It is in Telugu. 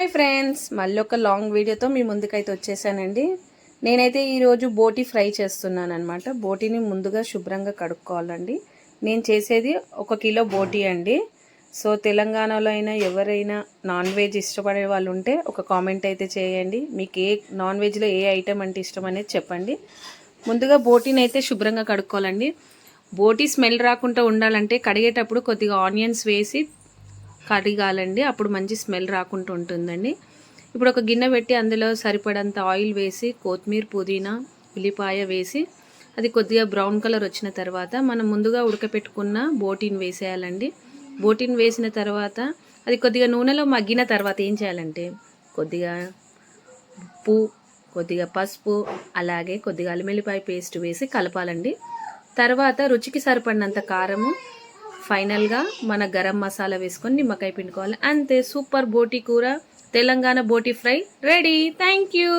హాయ్ ఫ్రెండ్స్, మళ్ళీ ఒక లాంగ్ వీడియోతో మీ ముందుకైతే వచ్చేసానండి. నేనైతే ఈరోజు బోటీ ఫ్రై చేస్తున్నాను అనమాట. బోటీని ముందుగా శుభ్రంగా కడుక్కోవాలండి. నేను చేసేది 1 కిలో బోటీ అండి. సో తెలంగాణలో అయినా ఎవరైనా నాన్ వెజ్ ఇష్టపడే వాళ్ళు ఉంటే ఒక కామెంట్ అయితే చేయండి. మీకు ఏ నాన్ వెజ్లో ఏ ఐటెం అంటే ఇష్టం అనేది చెప్పండి. ముందుగా బోటీని అయితే శుభ్రంగా కడుక్కోవాలండి. బోటీ స్మెల్ రాకుండా ఉండాలంటే కడిగేటప్పుడు కొద్దిగా ఆనియన్స్ వేసి కడిగాలండి. అప్పుడు మంచి స్మెల్ రాకుండా ఉంటుందండి. ఇప్పుడు ఒక గిన్నె పెట్టి అందులో సరిపడంత ఆయిల్ వేసి కొత్తిమీర, పుదీనా, ఉల్లిపాయ వేసి అది కొద్దిగా బ్రౌన్ కలర్ వచ్చిన తర్వాత మనం ముందుగా ఉడకపెట్టుకున్న బోటీని వేసేయాలండి. బోటీని వేసిన తర్వాత అది కొద్దిగా నూనెలో మగ్గిన తర్వాత ఏం చేయాలంటే కొద్దిగా ఉప్పు, కొద్దిగా పసుపు, అలాగే కొద్దిగా అల్లం పేస్ట్ వేసి కలపాలండి. తర్వాత రుచికి సరిపడినంత కారము, ఫైనల్గా మన గరం మసాలా వేసుకొని నిమ్మకాయ పిండుకోవాలి. అంతే, సూపర్ బోటీ కూర, తెలంగాణ బోటీ ఫ్రై రెడీ. Thank you.